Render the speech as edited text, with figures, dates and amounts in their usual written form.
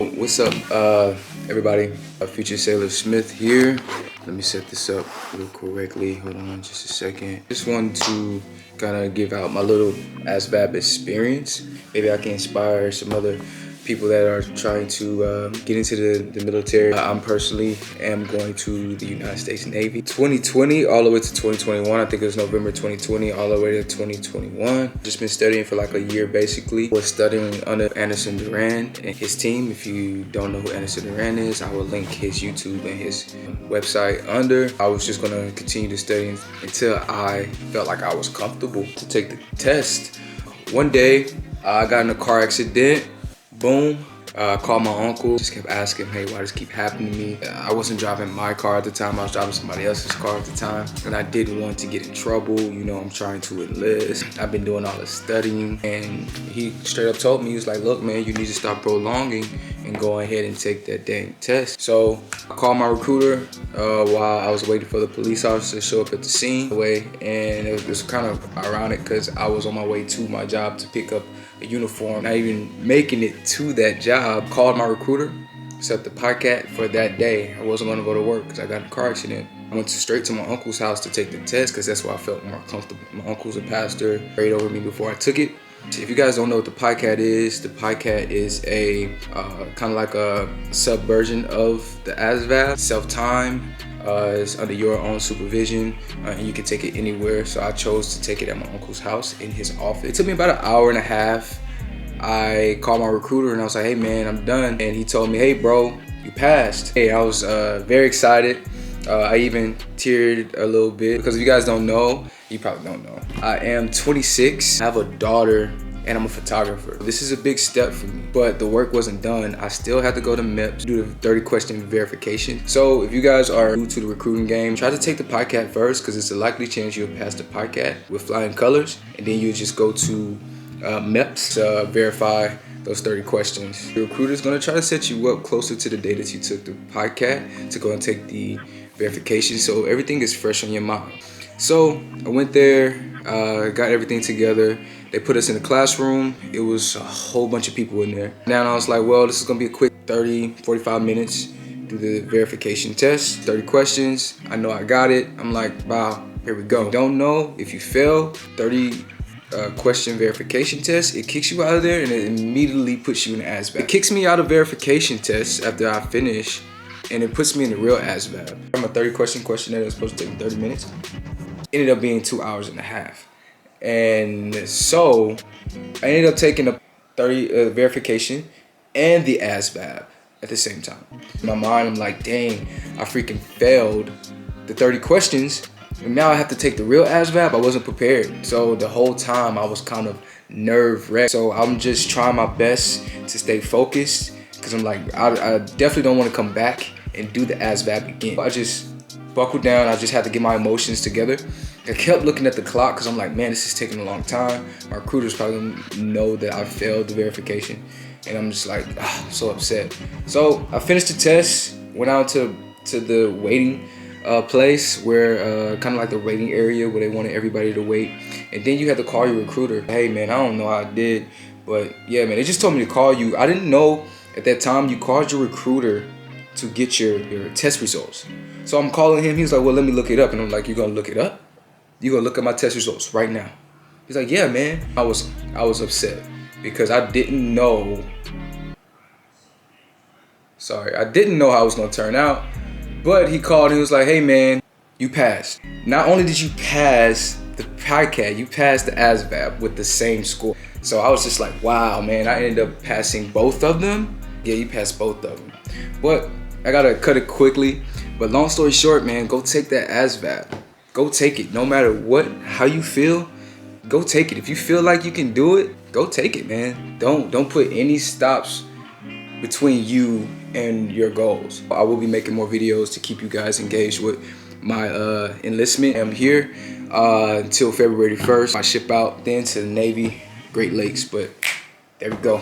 What's up, everybody? Future Sailor Smith here. Let me set this up real correctly. Hold on just a second. Just wanted to kind of give out my little ASVAB experience. Maybe I can inspire some other people that are trying to get into the military. I'm personally am going to the United States Navy. 2020 all the way to 2021. I think it was November 2020 all the way to 2021. Just been studying for like a year basically. Was studying under Anderson Duran and his team. If you don't know who Anderson Duran is, I will link his YouTube and his website under. I was just gonna continue to study until I felt like I was comfortable to take the test. One day I got in a car accident. Boom, called my uncle, just kept asking, hey, why does this keep happening to me? I wasn't driving my car at the time, I was driving somebody else's car at the time. And I didn't want to get in trouble, you know, I'm trying to enlist. I've been doing all the studying, and he straight up told me, he was like, look man, you need to stop prolonging and go ahead and take that dang test. So I called my recruiter while I was waiting for the police officer to show up at the scene. And it was kind of ironic because I was on my way to my job to pick up a uniform, not even making it to that job. Called my recruiter, set the podcast for that day. I wasn't gonna go to work because I got in a car accident. I went straight to my uncle's house to take the test because that's where I felt more comfortable. My uncle's a pastor, prayed over me before I took it. If you guys don't know what the PICAT is, the PICAT is a kind of like a subversion of the ASVAB. Self-time is under your own supervision, and you can take it anywhere. So I chose to take it at my uncle's house in his office. It took me about an hour and a half. I called my recruiter and I was like, hey man, I'm done. And he told me, hey bro, you passed. Hey, I was very excited. I even teared a little bit because if you guys don't know, you probably don't know, I am 26, I have a daughter, and I'm a photographer. This is a big step for me, but the work wasn't done. I still had to go to MEPS, do the 30 question verification. So if you guys are new to the recruiting game, try to take the PICAT first because it's a likely chance you'll pass the PICAT with flying colors, and then you just go to MEPS to verify those 30 questions. The recruiter is gonna try to set you up closer to the day that you took the PICAT to go and take the verification, so everything is fresh on your mind. So I went there, got everything together. They put us in a classroom. It was a whole bunch of people in there. Now I was like, well, this is gonna be a quick 30, 45 minutes, do the verification test, 30 questions. I know I got it. I'm like, wow, here we go. Don't know if you fail 30 question verification test, it kicks you out of there and it immediately puts you in the ASVAB. It kicks me out of verification tests after I finish, and it puts me in the real ASVAB. I'm a 30 question questionnaire that's supposed to take me 30 minutes. Ended up being 2 hours and a half. And so I ended up taking a 30 verification and the ASVAB at the same time. In my mind, I'm like, dang, I freaking failed the 30 questions. And now I have to take the real ASVAB. I wasn't prepared. So the whole time I was kind of nerve-wracked. So I'm just trying my best to stay focused because I'm like, I definitely don't want to come back and do the ASVAB again. I just buckled down. I just had to get my emotions together. I kept looking at the clock because I'm like, man, this is taking a long time. My recruiters probably gonna know that I failed the verification. And I'm just like, so upset. So I finished the test, went out to the waiting place where kind of like the waiting area where they wanted everybody to wait. And then you had to call your recruiter. Hey man, I don't know how I did, but yeah man, they just told me to call you. I didn't know at that time you called your recruiter to get your test results. So I'm calling him, he's like, well, let me look it up. And I'm like, you gonna look it up? You gonna look at my test results right now? He's like, yeah man. I was upset because I didn't know how it was gonna turn out. But he called and he was like, hey man, you passed. Not only did you pass the PICAT, you passed the ASVAB with the same score. So I was just like, wow man, I ended up passing both of them. Yeah, you passed both of them. But I gotta cut it quickly. But long story short, man, go take that ASVAB. Go take it. No matter how you feel, go take it. If you feel like you can do it, go take it, man. Don't put any stops between you and your goals. I will be making more videos to keep you guys engaged with my enlistment. I'm here until February 1st. I ship out then to the Navy, Great Lakes, but there we go.